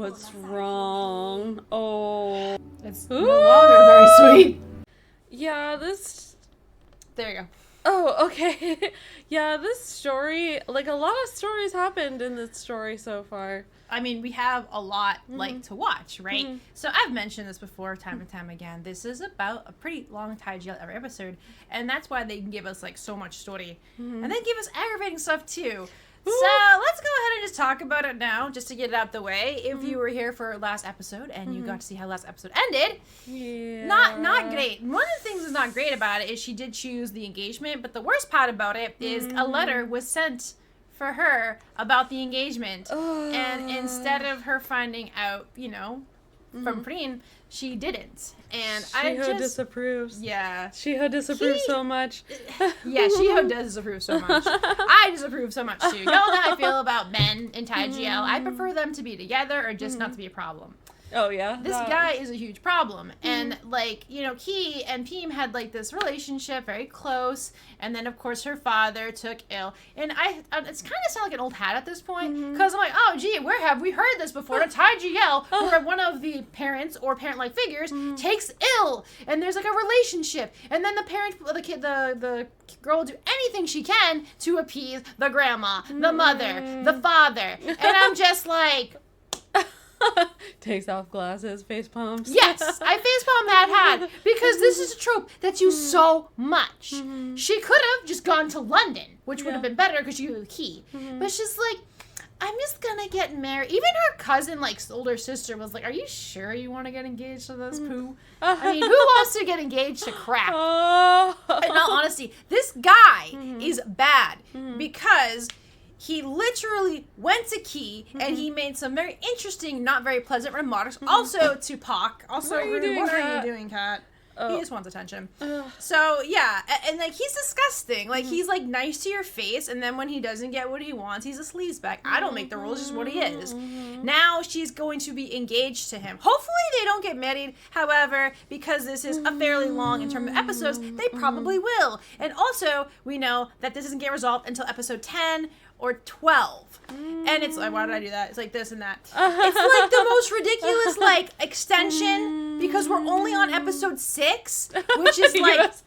What's wrong? Oh. It's no longer very sweet. Yeah, this... There you go. Oh, okay. Yeah, this story, like, a lot of stories happened in this story so far. I mean, we have a lot, to watch, right? Mm-hmm. So I've mentioned this before time and time again. This is about a pretty long TGL every episode, and that's why they can give us, like, so much story. And they give us aggravating stuff, too. So let's go ahead and just talk about it now, just to get it out the way. If you were here for last episode and you got to see how last episode ended, not great. One of the things that's not great about it is she did choose the engagement, but the worst part about it is a letter was sent for her about the engagement, and instead of her finding out, from Preen, she didn't. And Shiho disapproves. Yeah. Shiho disapproves so much. Yeah, Shiho does disapprove so much. I disapprove so much too. You know how I feel about men in TGL. I prefer them to be together or just not to be a problem. Oh, yeah? This guy is a huge problem. And, Ki and Peem had, this relationship, very close. And then, of course, her father took ill. And it's kind of sound like an old hat at this point. Because I'm like, oh, gee, where have we heard this before? It's TGL, where one of the parents or parent-like figures takes ill. And there's, a relationship. And then the parent, the girl will do anything she can to appease the grandma, the mother, the father. And I'm just like... Takes off glasses, face palms. Yes, I facepalm that hat because this is a trope that's used so much. She could have just gone to London, which would have been better because you have a key. But she's like, I'm just gonna get married. Even her cousin, older sister, was like, are you sure you want to get engaged to this poo? I mean, who wants to get engaged to crap? In all honesty, this guy is bad because... he literally went to Ki, and he made some very interesting, not very pleasant remarks. Also to Pak. Also, what are you doing, Kat? He just wants attention. So, yeah. And, he's disgusting. He's, nice to your face, and then when he doesn't get what he wants, he's a sleazebag. I don't make the rules, just what he is. Now, she's going to be engaged to him. Hopefully, they don't get married. However, because this is a fairly long in terms of episodes, they probably will. And also, we know that this doesn't get resolved until episode 10 or 12. And it's like, why did I do that? It's like this and that. It's the most ridiculous, extension, because we're only on episode 6, which is,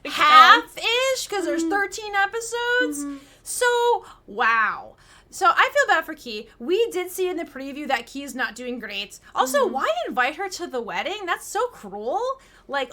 half-ish, because there's 13 episodes. So, wow. So, I feel bad for Ki. We did see in the preview that Ki is not doing great. Also, why invite her to the wedding? That's so cruel.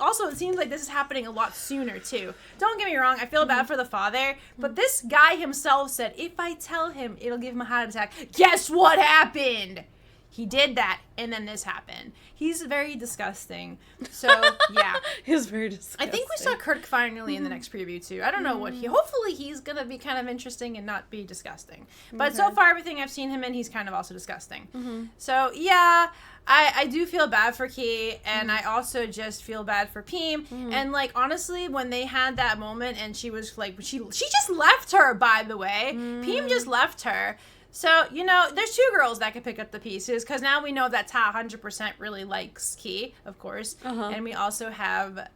Also, it seems like this is happening a lot sooner, too. Don't get me wrong, I feel bad for the father, but this guy himself said, if I tell him, it'll give him a heart attack. Guess what happened? He did that, and then this happened. He's very disgusting. So, yeah. He's very disgusting. I think we saw Kirk finally in the next preview, too. I don't know what hopefully he's going to be kind of interesting and not be disgusting. But so far, everything I've seen him in, he's kind of also disgusting. So, yeah, I do feel bad for Ki, and I also just feel bad for Peem. And, honestly, when they had that moment, and she was, she just left her, by the way. Peem just left her. So, there's 2 girls that could pick up the pieces, because now we know that Ta 100% really likes Ki, of course. And we also have,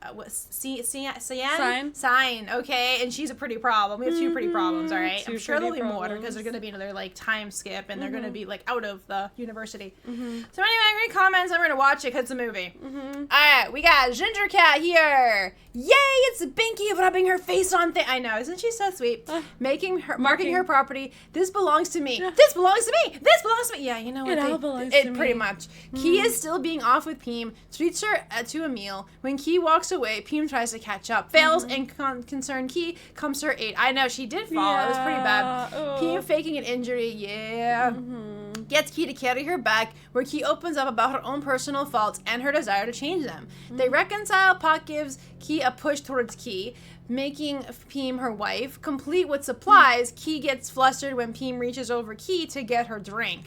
Sign, okay? And she's a pretty problem. We have 2 pretty problems, all right? I'm sure there'll be more, because there's going to be another, time skip, and they're going to be, out of the university. So anyway, I'm going to comments, I'm going to watch it, because it's a movie. All right, we got Ginger Cat here. Yay, it's Binky rubbing her face on I know, isn't she so sweet? Marking her property. This belongs to me. This belongs to me. This belongs to me. Yeah, you know what? It all belongs to me. Pretty much. Ki is still being off with Peem, treats her to a meal. When Ki walks away, Peem tries to catch up, fails, and concerned Ki comes to her aid. I know, she did fall. It was pretty bad. Peem faking an injury. Yeah. Gets Ki to carry her back, where Ki opens up about her own personal faults and her desire to change them. They reconcile. Pak gives Ki a push towards Ki, making Peem her wife. Complete with supplies, Ki gets flustered when Peem reaches over Ki to get her drink.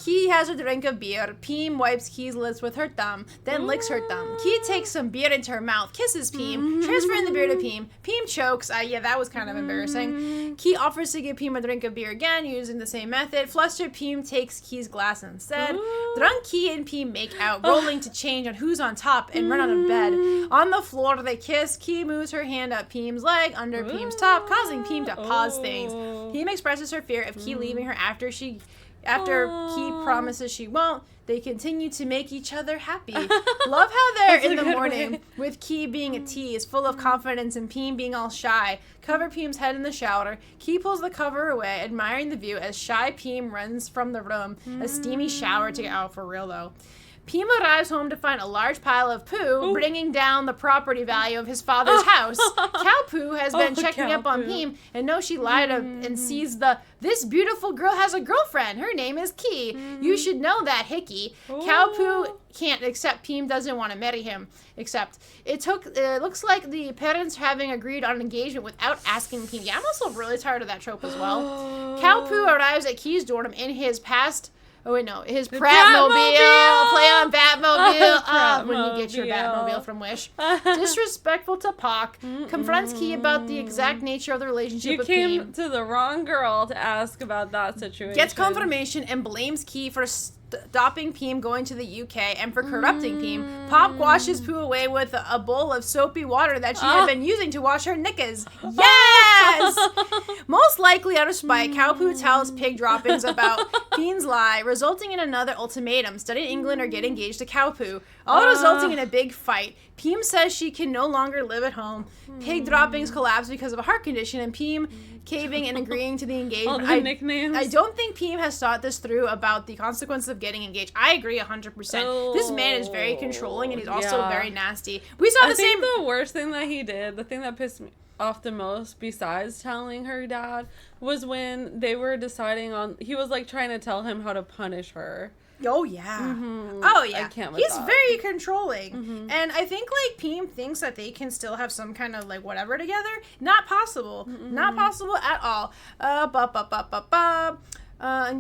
Ki has a drink of beer. Peem wipes Ki's lips with her thumb, then licks her thumb. Ki takes some beer into her mouth, kisses Peem, transferring the beer to Peem. Peem chokes. Yeah, that was kind of embarrassing. Ki offers to give Peem a drink of beer again, using the same method. Flustered, Peem takes Ki's glass instead. Drunk, Ki and Peem make out, rolling to change on who's on top and run out of bed. On the floor, they kiss. Ki moves her hand up Peem's leg under Peem's top, causing Peem to pause things. Peem expresses her fear of Ki leaving her after she After Key promises she won't, they continue to make each other happy. Love how they're in the morning with Key being a tease, full of confidence, and Peem being all shy. Cover Peem's head in the shower. Key pulls the cover away, admiring the view as shy Peem runs from the room. A steamy shower to get out for real though. Peem arrives home to find a large pile of poo, bringing down the property value of his father's house. Cow Poo has been checking up on Peem and knows she lied and sees this beautiful girl has a girlfriend. Her name is Key. You should know that, Hickey. Cow Poo can't accept Peem doesn't want to marry him. Except it looks like the parents having agreed on an engagement without asking Peem. Yeah, I'm also really tired of that trope as well. Cow Poo arrives at Key's dorm in his past. Oh wait, no, his Pratmobile. Play on Batmobile. When you get your Batmobile from Wish. Disrespectful to Pac. Confronts Key about the exact nature of the relationship with Peem. You came to the wrong girl to ask about that situation. Gets confirmation and blames Key for stopping Peem going to the UK and for corrupting Peem. Pop washes Pooh away with a bowl of soapy water that she had been using to wash her knickers. Yes! Most likely out of spite, Cow Poo tells Pig Droppings about Peem's lie, resulting in another ultimatum: study in England or get engaged to Cow Poo, all resulting in a big fight. Peem says she can no longer live at home. Pig Droppings collapse because of a heart condition, and Peem caving and agreeing to the engagement. All the nicknames. I don't think Peem has thought this through about the consequences of getting engaged. I agree 100%. This man is very controlling, and he's also very nasty. We saw the same. The worst thing that he did, the thing that pissed me off the most, besides telling her dad, was when they were deciding on. He was like trying to tell him how to punish her. Oh yeah. Oh yeah. I can't. He's very controlling, and I think like Peem thinks that they can still have some kind of like whatever together. Not possible. Not possible at all. And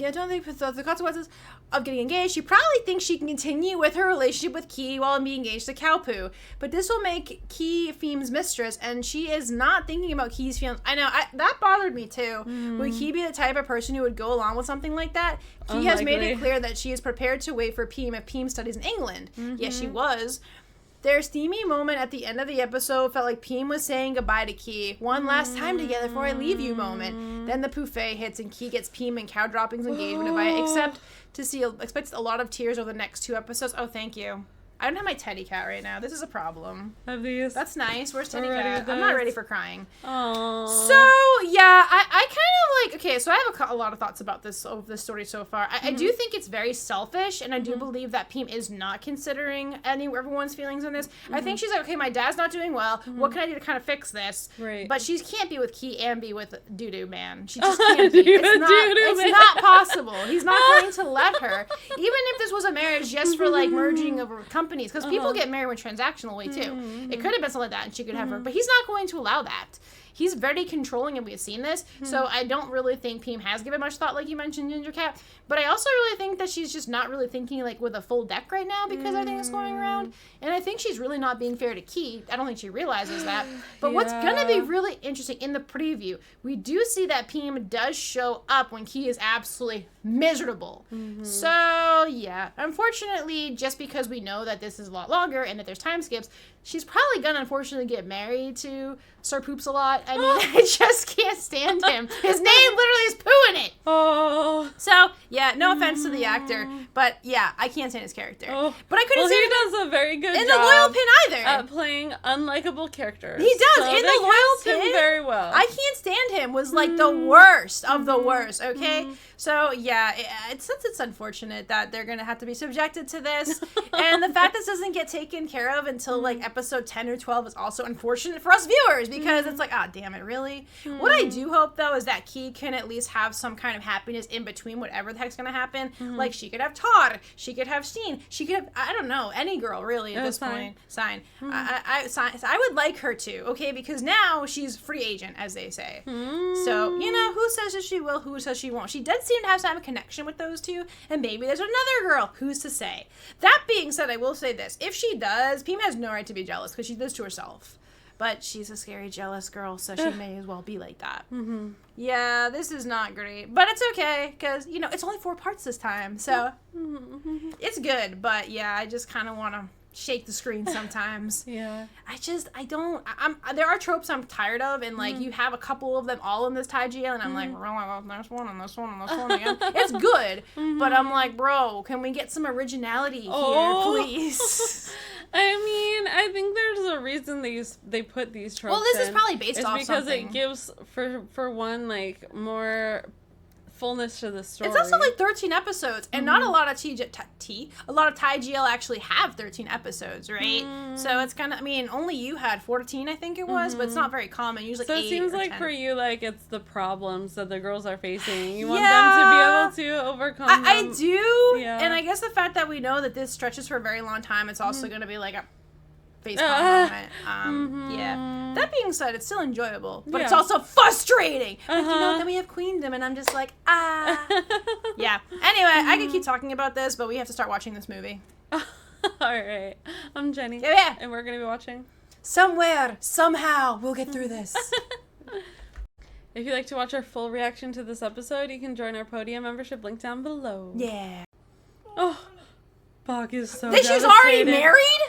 I don't think the consequences of getting engaged. She probably thinks she can continue with her relationship with Key while being engaged to Cow Poo, but this will make Key Peem's mistress, and she is not thinking about Key's feelings. I know that bothered me too. Would Key be the type of person who would go along with something like that? Key has made it clear that she is prepared to wait for Peem if Peem studies in England. Yes, she was. Their steamy moment at the end of the episode felt like Peem was saying goodbye to Key. One last time together before I leave you moment. Then the buffet hits and Key gets Peem and Cow Droppings engagement invite, expects a lot of tears over the next 2 episodes. Oh, thank you. I don't have my teddy cat right now. This is a problem. Have these? That's nice. Where's teddy cat? I'm not ready for crying. Aww. So yeah, I kind of like. Okay, so I have a lot of thoughts about this story so far. I do think it's very selfish, and I do believe that Peem is not considering everyone's feelings in this. I think she's like, okay, my dad's not doing well. What can I do to kind of fix this? Right. But she can't be with Key and be with Doo-Doo Man. She just can't be. It's not possible. He's not going to let her. Even if this was a marriage just for like merging of companies, because people get married in a transactional way too. It could have been something like that, and she could have her, but he's not going to allow that. He's very controlling, and we've seen this. So I don't really think Peem has given much thought, like you mentioned, Ginger Cat. But I also really think that she's just not really thinking like with a full deck right now because everything is going around. And I think she's really not being fair to Key. I don't think she realizes that. But what's going to be really interesting in the preview, we do see that Peem does show up when Key is absolutely miserable. So yeah, unfortunately, just because we know that this is a lot longer and that there's time skips, she's probably gonna unfortunately get married to Sir Poops a lot. I mean, I just can't stand him. His name literally is Pooh in it. Oh. So yeah, no offense to the actor, but yeah, I can't stand his character. But I couldn't. Well, he does a very good in job the Loyal Pin either at playing unlikable characters. He does so in the Loyal Pin very well. I can't stand him. Was like the worst of the worst. Okay, so yeah, it's unfortunate that they're gonna have to be subjected to this, and the fact this doesn't get taken care of until like episode 10 or 12 is also unfortunate for us viewers because it's like, ah, damn it, really? What I do hope though is that Key can at least have some kind of happiness in between whatever the heck's gonna happen. Like she could have Todd, she could have Steen, she could have, I don't know, any girl really at this point. I would like her to, okay, because now she's free agent, as they say. So, you know, who says that she will, who says she won't? She does seem to have some connection with those two, and maybe there's another girl. Who's to say? That being said, I will say this. If she does, Peem has no right to be jealous because she does to herself. But she's a scary, jealous girl, so she may as well be like that. Yeah, this is not great. But it's okay, because, you know, it's only 4 parts this time, so it's good. But, yeah, I just kind of want to shake the screen sometimes. Yeah. There are tropes I'm tired of, and like you have a couple of them all in this Thai GL, and I'm like, there's one and this one and this one again. It's good, but I'm like, bro, can we get some originality here, please? I mean, I think there's a reason they put these tropes. Well, this is in. probably based off because something. it gives for one like more fullness to the story. It's also like 13 episodes, and not a lot of a lot of Thai GL actually have 13 episodes, right? So it's kind of, I mean, only you had 14, I think it was, but it's not very common. Usually, so 8 it seems or like 10. for you, like it's the problems that the girls are facing. You want them to be able to overcome. I do, Yeah. and I guess the fact that we know that this stretches for a very long time, it's also going to be like a face moment. Yeah. That being said, it's still enjoyable, but it's also frustrating. Like, then we have Queendom, and I'm just like, yeah. Anyway, I could keep talking about this, but we have to start watching this movie. All right. I'm Jenny. Yeah. And we're going to be watching. Somewhere, somehow, we'll get through this. If you'd like to watch our full reaction to this episode, you can join our Podia membership link down below. Yeah. Oh, Bach is so She's already married?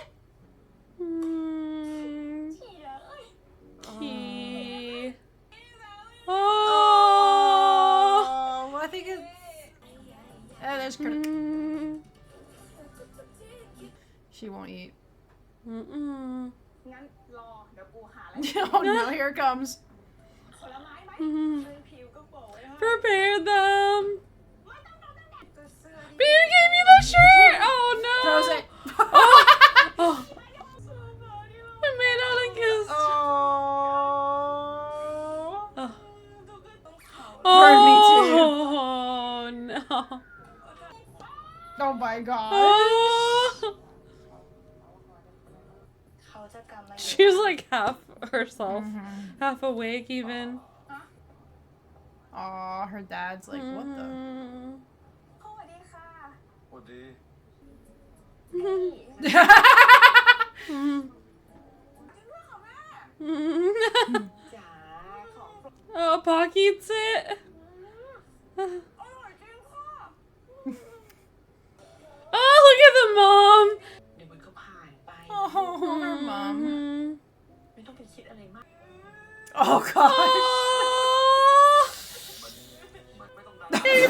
Oh. Well, I think it's... there's critic. She won't eat. Oh no, here it comes. Prepare them. But you gave me the shirt. Oh no. Throws it. Oh. I made out a kiss. Burn me too. Oh no. Oh my god. Oh. She was like half herself, half awake even. Aw, her dad's like, what the? Oh, Pac eats it. Oh, look at the mom. Oh, her mom. Oh, Oh gosh.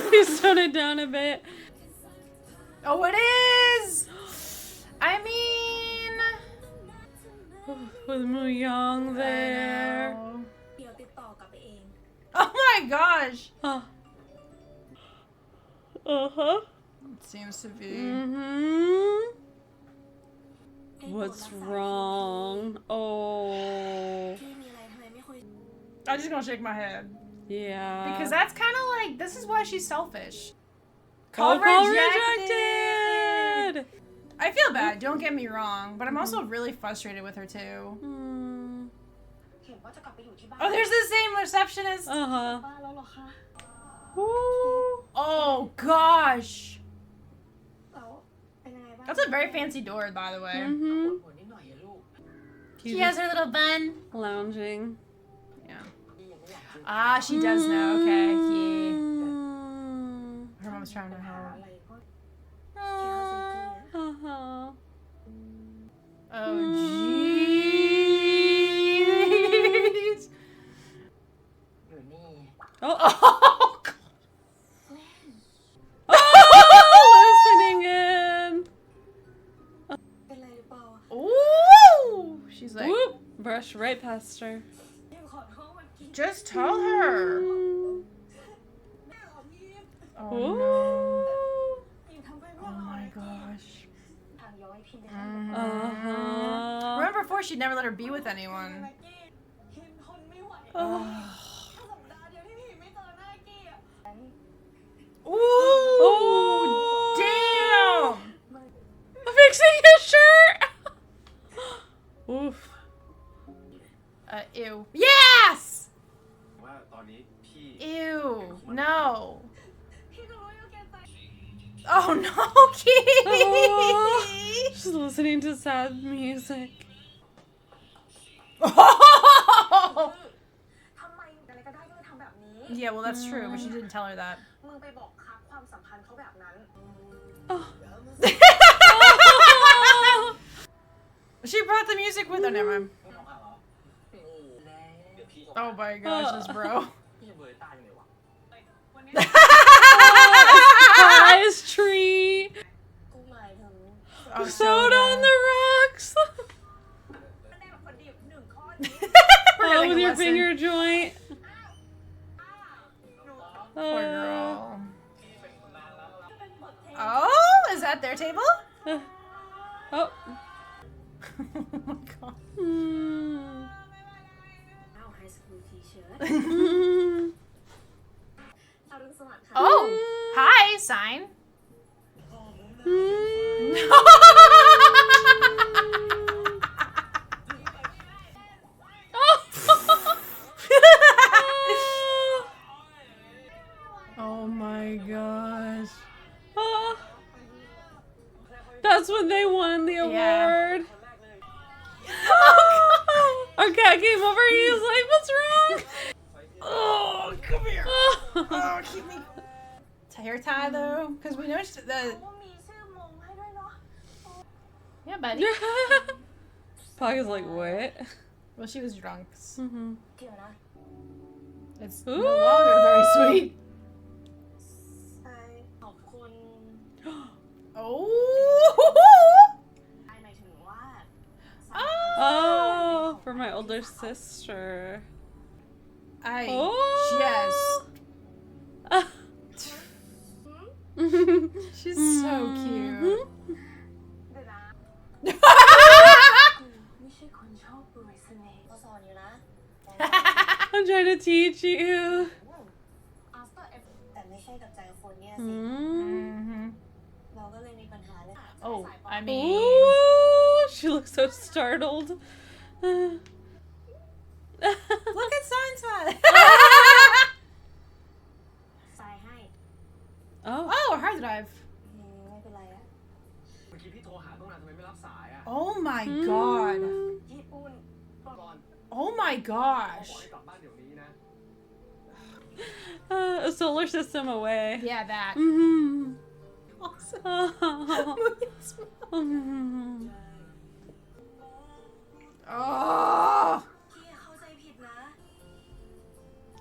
Please tone it down a bit. Oh, it is. I mean, with Moo Young there. Oh my gosh. Uh-huh. It seems to be. What's wrong? Oh. I'm just gonna shake my head. Yeah. Because that's kind of like, this is why she's selfish. Call rejected. I feel Mm. bad, don't get me wrong, but I'm also really frustrated with her too. Oh, there's the same receptionist. Uh-huh. Oh gosh. That's a very fancy door, by the way. She has her little bun. Lounging. Yeah. Ah, she does know. Okay. Yeah. Her mom's trying to help. Uh-huh. Oh, jeez. Oh. Oh. Listening in. Ooh. She's like, Whoop. Brush right past her. just tell her. Oh, no. Oh my gosh. Uh-huh. Remember before she'd never let her be with anyone. Ooh. Oh. Damn. Fixing his shirt. Oof. Ew. Yes! Ew. No. Oh no, Key! Oh, she's listening to sad music. Yeah, well that's true, but she didn't tell her that. Oh. She brought the music with her. Never mind. Oh my gosh, this bro. Surprise tree. Oh, Soda on the rocks. Oh, with your finger joint. Poor girl. Oh, is that their table? Oh. Oh my god. Oh, hi, sign. Oh my gosh. That's when they won the award. Yeah. Our cat came over. He was like, "What's wrong?" Oh, come here. Oh, keep me. Hair tie though, because we noticed the. Yeah, buddy. Pocket's like, what? Well, she was drunk. Mm-hmm. It's no longer very sweet. Oh. Oh, for my older sister. She's so cute. I'm trying to teach you. Oh, I mean... Ooh, she looks so startled. Look at Sunspot. Oh, hard drive. Oh my god. Oh my gosh. A solar system away. Yeah, that. Mm-hmm. Awesome. Oh.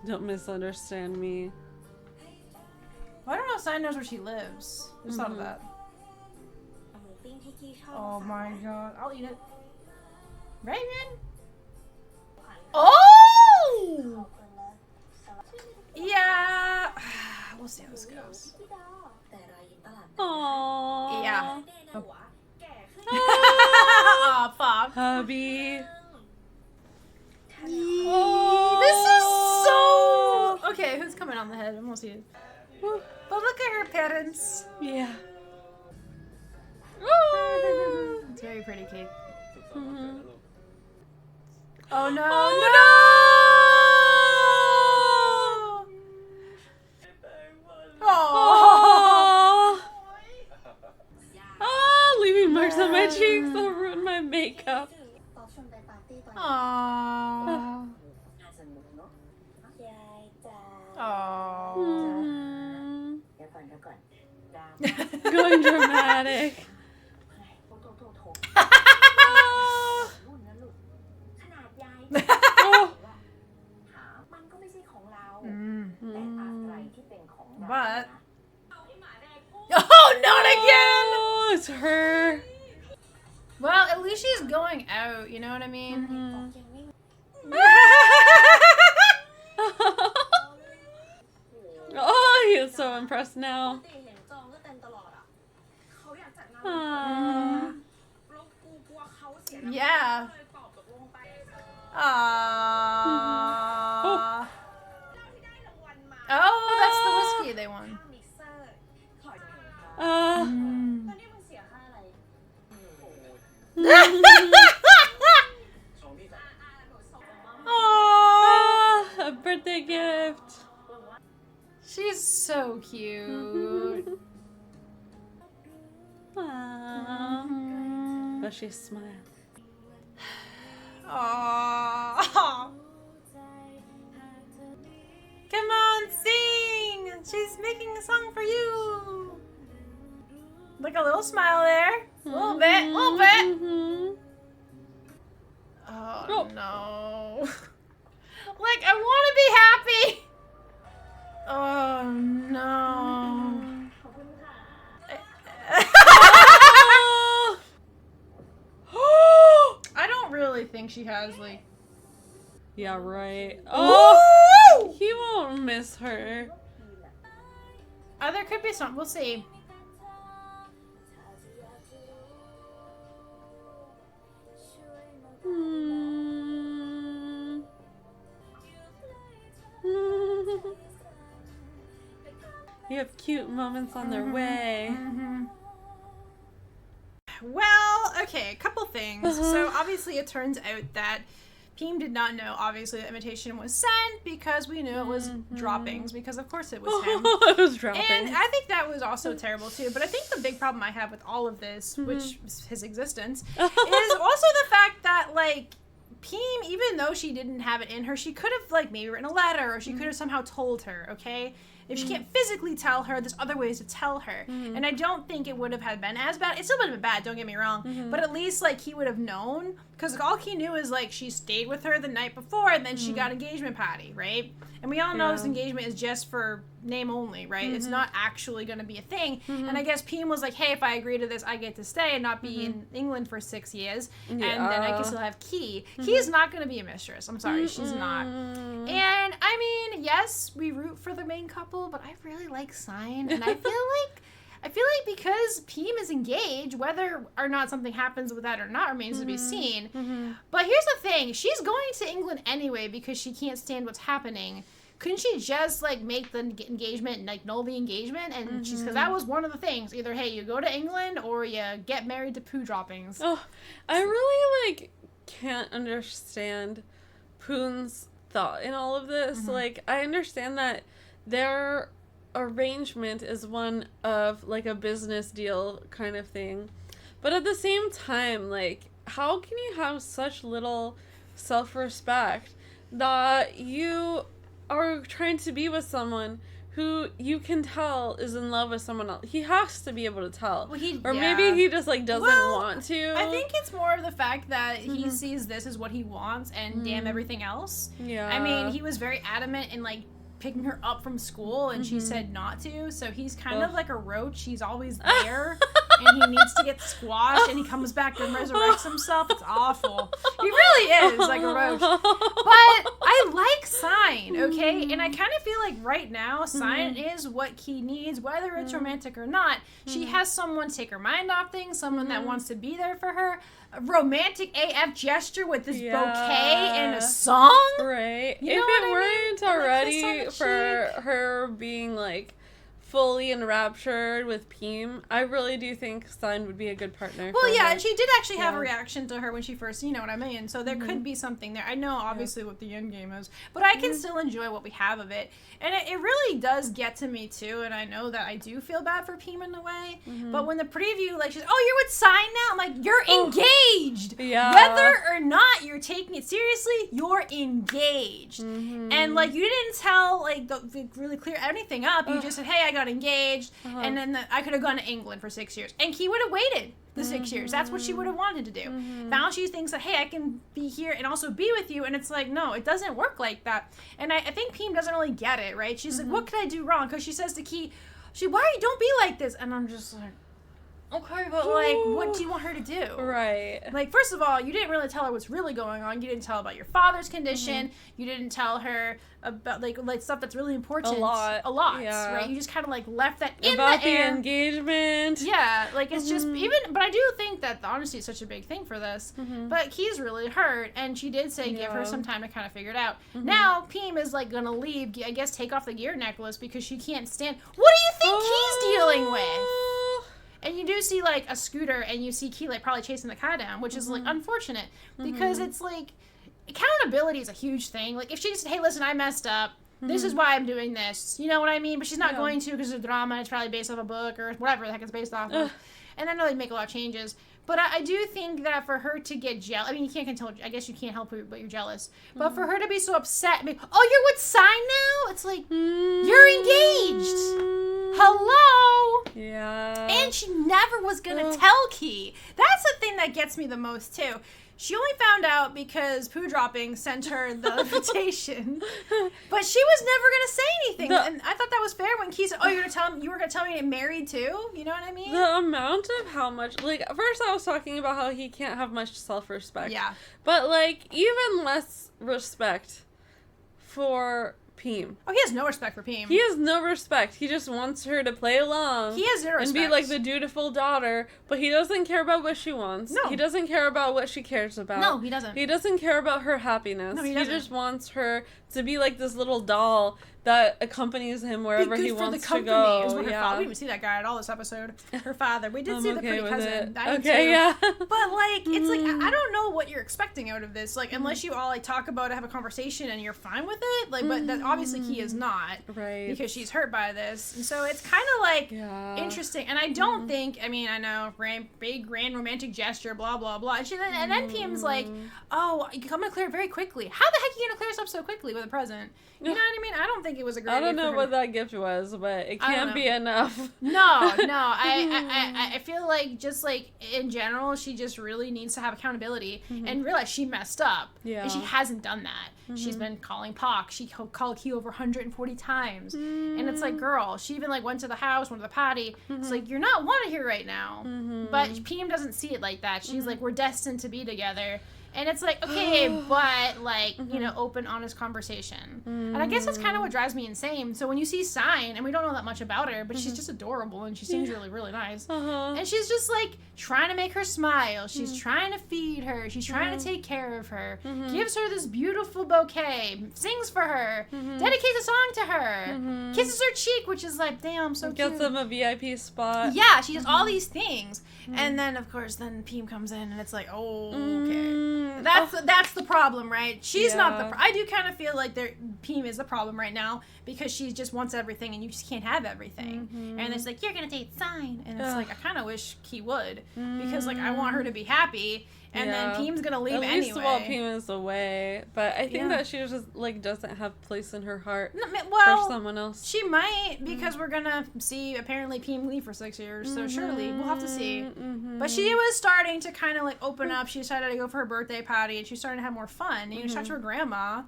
Don't misunderstand me. I don't know if Sign knows where she lives. I just thought of that. Oh my god. I'll eat it. Raven? Oh! Yeah. We'll see how this goes. Aww. Yeah. Aw, fuck. Hubby. This is so... Okay, who's coming on the head? I'm gonna see it. But look at her parents. Yeah. It's very pretty cake. Mm-hmm. Oh no, no! Oh. Oh, leaving marks on my cheeks. They'll ruin my makeup. Aww. Aww. Going dramatic. But oh, not again! Oh, it's her. Well, at least she's going out. You know what I mean? Oh, he is so impressed now. Yeah. Aww. Oh, that's the whiskey they won. Aww, a birthday gift. She's so cute. But she smiled. Aww. Come on, sing! She's making a song for you. Like a little smile there. A little bit, a little bit. Oh, no. Like, I want to be happy. Oh, no. I don't really think she has, like... Yeah, right. Oh! He won't miss her. There could be some. We'll see. You have cute moments on their way. Well, okay, a couple things. So obviously it turns out that Pim did not know, obviously, the invitation was sent because we knew it was droppings, because of course it was him. It was droppings. And I think that was also terrible too, but I think the big problem I have with all of this, which is his existence, is also the fact that, like, Pim, even though she didn't have it in her, she could have, like, maybe written a letter, or she could have somehow told her, okay? If she can't physically tell her, there's other ways to tell her. And I don't think it would have been as bad. It still would have been bad, don't get me wrong. But at least, like, he would have known. Because all he knew is, like, she stayed with her the night before, and then she got engagement party, right? And we all know this engagement is just for name only, right? It's not actually going to be a thing. And I guess Pim was like, hey, if I agree to this, I get to stay and not be in England for 6 years. And then I can still have Key. Key's not going to be a mistress. I'm sorry, she's not. And, I mean, yes, we root for the main couple, but I really like Sign. And I feel like because Pim is engaged, whether or not something happens with that or not remains to be seen. But here's the thing. She's going to England anyway because she can't stand what's happening. Couldn't she just, like, make the engagement and, like, null the engagement? And she's, because that was one of the things. Either, hey, you go to England or you get married to poo droppings. Oh, I really, like, can't understand Poon's thought in all of this. Like, I understand that their arrangement is one of, like, a business deal kind of thing. But at the same time, like, how can you have such little self-respect that you are trying to be with someone who you can tell is in love with someone else? He has to be able to tell. Well, maybe he just, like, doesn't want to. I think it's more of the fact that he sees this as what he wants and damn everything else. Yeah. I mean, he was very adamant in, like, picking her up from school, and she said not to, so he's kind of like a roach. He's always there, and he needs to get squashed, and he comes back and resurrects himself. It's awful. He really is like a roach. But I like Sign, okay? And I kind of feel like right now, Sign is what he needs, whether it's romantic or not. She has someone take her mind off things, someone that wants to be there for her. A romantic AF gesture with this bouquet and a song. Right. You if know it what I weren't mean? already for her being, like, fully enraptured with Pim, I really do think Sign would be a good partner. Well, for yeah, her. and she did actually have a reaction to her when she first, you know what I mean? So there could be something there. I know, obviously, what the end game is, but I can still enjoy what we have of it. And it really does get to me, too, and I know that I do feel bad for Pim in a way, but when the preview, like, she's, oh, you're with Sign now? I'm like, you're engaged! Yeah. Whether or not you're taking it seriously, you're engaged. And, like, you didn't tell, like, the really clear anything up. You just said, hey, I got engaged. And then I could have gone to England for 6 years. And Key would have waited the 6 years. That's what she would have wanted to do. Now she thinks that, hey, I can be here and also be with you. And it's like, no, it doesn't work like that. And I think Pim doesn't really get it, right? She's like, what could I do wrong? Because she says to Key, don't be like this. And I'm just like, okay, but, like, what do you want her to do? Right. Like, first of all, you didn't really tell her what's really going on. You didn't tell her about your father's condition. You didn't tell her about, like stuff that's really important. A lot, yeah. right? You just kind of, like, left that in about the air. Engagement. Yeah, like, it's just, but I do think that the honesty is such a big thing for this. But Key's really hurt, and she did say give her some time to kind of figure it out. Now, Pim is, like, gonna leave, I guess, take off the gear necklace because she can't stand. What do you think Key's dealing with? And you do see, like, a scooter, and you see Key, like, probably chasing the car down, which is, like, unfortunate. Because it's, like, accountability is a huge thing. Like, if she just, hey, listen, I messed up. This is why I'm doing this. You know what I mean? But she's not going to because of drama. It's probably based off a book or whatever the heck it's based off of. And then they'll make a lot of changes. But I do think that for her to get jealous, I mean, you can't control, I guess you can't help her, but you're jealous. But for her to be so upset, oh, you're with Sign now? It's like, you're engaged. Hello? Yeah. And she never was gonna tell Key. That's the thing that gets me the most, too. She only found out because Poo Dropping sent her the invitation. But she was never going to say anything. And I thought that was fair when Key said, oh, you were going to tell me to get married too? You know what I mean? The amount of how much, like, first I was talking about how he can't have much self-respect. Yeah. But, like, even less respect for Peem. Oh, he has no respect for Peem. He has no respect. He just wants her to play along. He has zero respect. And be like the dutiful daughter, but he doesn't care about what she wants. No. He doesn't care about what she cares about. No, he doesn't. He doesn't care about her happiness. No, he doesn't. He just wants her to be like this little doll that accompanies him wherever he wants to go. Is what her father. We didn't see that guy at all this episode. Her father. We did see the pretty cousin. Yeah. But like, it's like I don't know what you're expecting out of this. Like, unless you all like talk about it, have a conversation, and you're fine with it. Like, but that obviously he is not. Right. Because she's hurt by this, and so it's kind of like interesting. And I don't think. I mean, I know big grand romantic gesture, blah blah blah. And then Peem's like, oh, I'm gonna clear it very quickly. How the heck are you gonna clear this up so quickly with a present? You know what I mean? I don't think it was a great idea. I don't know what that gift was, but it can't be enough. No. I feel like just like in general, she just really needs to have accountability and realize she messed up. Yeah. And she hasn't done that. She's been calling Pac. She called Key over 140 times. And it's like, girl, she even like went to the house, went to the potty. It's like, you're not wanted here right now. But Peem doesn't see it like that. She's like, we're destined to be together. And it's like, okay, but, like, you know, open, honest conversation. And I guess that's kind of what drives me insane. So when you see Sign, and we don't know that much about her, but she's just adorable, and she seems really, really nice. And she's just, like, trying to make her smile. She's trying to feed her. She's trying to take care of her. Gives her this beautiful bouquet. Sings for her. Dedicates a song to her. Kisses her cheek, which is like, damn, so cute. Gets them a VIP spot. Yeah, she does all these things. And then, of course, then Peem comes in, and it's like, oh, okay. That's the problem, right? She's not the I do kind of feel like Peem is the problem right now because she just wants everything and you just can't have everything. And it's like, you're going to date Sign. And it's like, I kind of wish Key would because, like, I want her to be happy. And then Peem's going to leave anyway. At least while Peem is away. But I think that she just, like, doesn't have place in her heart for someone else. She might because we're going to see, apparently, Peem leave for 6 years. So surely, we'll have to see. But she was starting to kind of, like, open up. She decided to go for her birthday party. And she started to have more fun. You know, she talked to her grandma.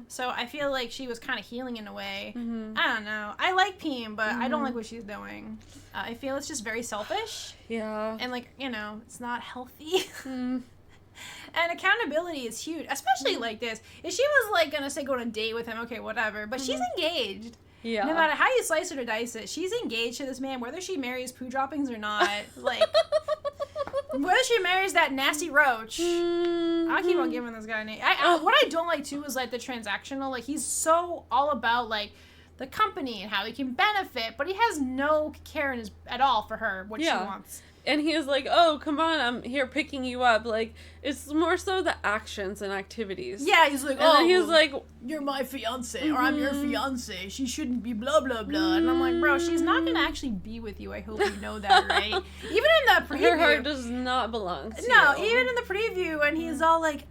So I feel like she was kind of healing in a way. I don't know. I like Peem, but I don't like what she's doing. I feel it's just very selfish. Yeah. And, like, you know, it's not healthy. And accountability is huge, especially like this. If she was, like, gonna say go on a date with him, okay, whatever. But she's engaged. Yeah. No matter how you slice it or dice it, she's engaged to this man, whether she marries Poo Droppings or not. Like, whether she marries that nasty roach. I'll keep on giving this guy a name. What I don't like, too, is, like, the transactional. Like, he's so all about, like, the company and how he can benefit, but he has no care at all for her, what she wants. And he is like, oh, come on, I'm here picking you up. Like, it's more so the actions and activities. Yeah, he's like, and he's like, you're my fiance, or I'm your fiance. She shouldn't be blah, blah, blah. And I'm like, bro, she's not going to actually be with you. I hope you know that, right? Even in the preview. Her heart does not belong to you. Even in the preview, and he's all like,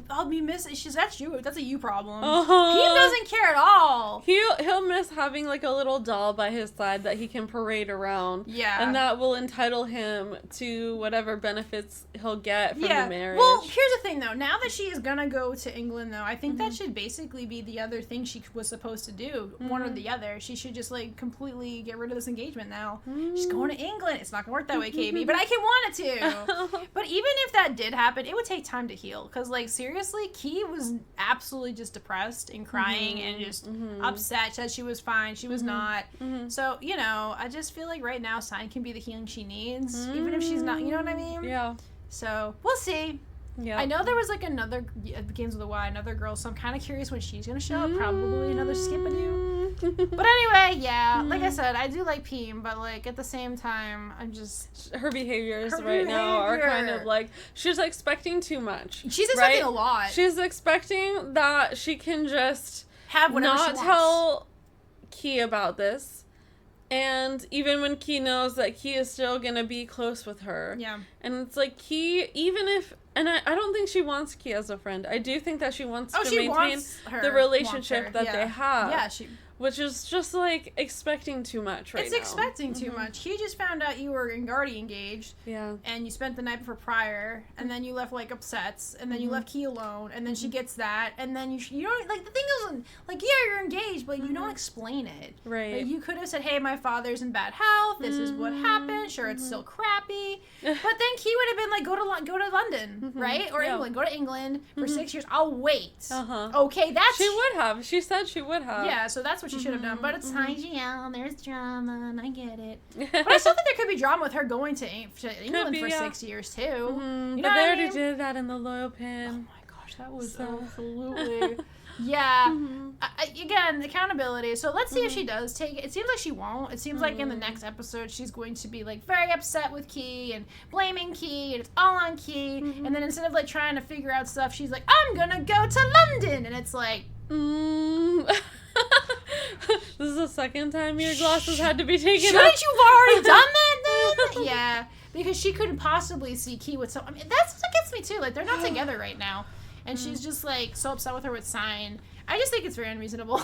I'll be missing. That's you. That's a you problem. He doesn't care at all. He'll miss having, like, a little doll by his side that he can parade around. Yeah. And that will entitle him to whatever benefits he'll get from the marriage. Well, here's the thing, though. Now that she is gonna go to England, though, I think that should basically be the other thing she was supposed to do. One or the other. She should just, like, completely get rid of this engagement now. She's going to England. It's not gonna work that way, KB, but I can want it to. But even if that did happen, it would take time to heal. Because, like, seriously, Key was absolutely just depressed and crying and just upset. Said she was fine. She was not. So, you know, I just feel like right now, Sign can be the healing she needs. Even if she's not, you know what I mean? Yeah. So, we'll see. Yeah. I know there was, like, another, Begins with a Y, another girl, so I'm kind of curious when she's going to show up. Probably another Skip-a-doo. But anyway, yeah, like I said, I do like Peem, but, like, at the same time, I'm just... Her behaviors now are kind of, like, she's expecting too much. She's expecting a lot. She's expecting that she can just... have whatever she wants. Not tell Key about this. And even when Key knows that Key is still going to be close with her. Yeah. And it's like Key, even if... And I don't think she wants Key as a friend. I do think that she wants to maintain the relationship that they have. Yeah, which is just like expecting too much right it's now. Expecting too much. He just found out you were already engaged. Yeah. And you spent the night before prior, and then you left like upset, and then you left Key alone, and then she gets that, and then you don't like the thing is like, yeah, you're engaged, but you don't explain it. Right. Like, you could have said, hey, my father's in bad health. This is what happened. Sure, it's still crappy, but then Key would have been like, go to London, right, or England. Go to England for 6 years. I'll wait. Okay, that's she would have. She said she would have. Yeah, so that's what she should have done. But it's and there's drama, and I get it. But I still think there could be drama with her going to England for 6 years too. You know but they already mean? did that in the loyal pin. Oh my gosh, that was absolutely. Yeah. Again, accountability. So let's see if she does take it. It seems like she won't. It seems like in the next episode she's going to be like very upset with Key and blaming Key, and it's all on Key. And then instead of like trying to figure out stuff, she's like, I'm gonna go to London, and it's like. This is the second time your glasses had to be taken off. Shouldn't you've already done that then? Yeah, because she couldn't possibly see Key with some. I mean, that's what gets me too. Like, they're not together right now, and she's just like so upset with her with Sign. I just think it's very unreasonable.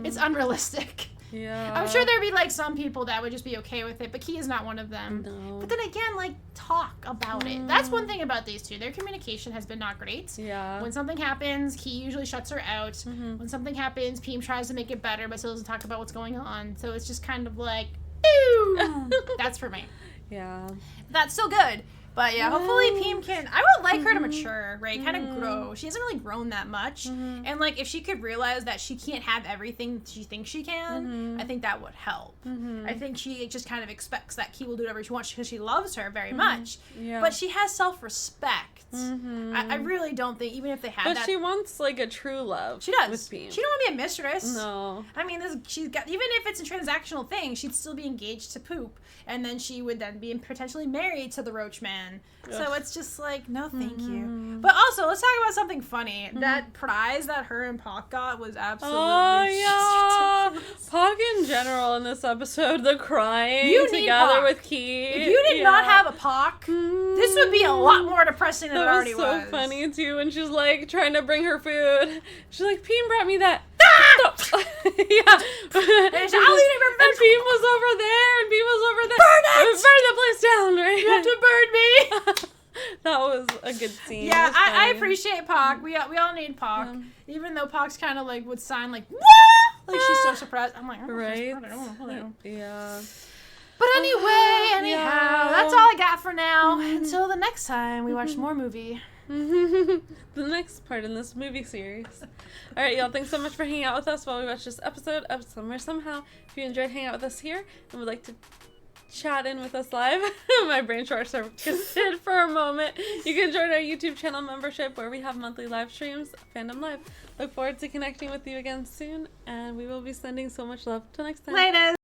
It's unrealistic. Yeah. I'm sure there'd be like some people that would just be okay with it, but Key is not one of them. No. But then again, like, talk about it. That's one thing about these two. Their communication has been not great. Yeah. When something happens, Key usually shuts her out. When something happens, Peem tries to make it better, but still doesn't talk about what's going on. So it's just kind of like, ew. That's for me. Yeah. That's still good. But yeah, hopefully Peem can. I would like her to mature, right? Kind of grow. She hasn't really grown that much. And like, if she could realize that she can't have everything she thinks she can, I think that would help. I think she just kind of expects that Key will do whatever she wants because she loves her very much. Yeah. But she has self-respect. I really don't think, even if they had that. But she wants like a true love. She does. With Peem. She don't want to be a mistress. No. I mean, she's got, even if it's a transactional thing, she'd still be engaged to Poop, and then she would then be potentially married to the Roach Man. So it's just like, no, thank you. But also, let's talk about something funny. That prize that her and Pac got was absolutely ridiculous. Pac in general in this episode, the crying together with Key. If you did not have a Pac, this would be a lot more depressing than it already was. That was so funny too, and she's like trying to bring her food. She's like, Peem brought me that. Yeah. And Peem was over there, and Peem was over there. Burn it! Burn the place down, right? You have to burn me. That was a good scene. Yeah, I appreciate Pac. We all need Pac. Even though Pac's kind of like would sign like, what? Like she's so surprised. I'm like, right? Yeah. But anyhow, that's all I got for now. Until the next time we watch more movie. The next part in this movie series. All right, y'all, thanks so much for hanging out with us while we watch this episode of Somewhere Somehow. If you enjoyed hanging out with us here and would like to chat in with us live, my brain short circuited for a moment, you can join our YouTube channel membership where we have monthly live streams, Fandom Live. Look forward to connecting with you again soon, and we will be sending so much love. Till next time. Later.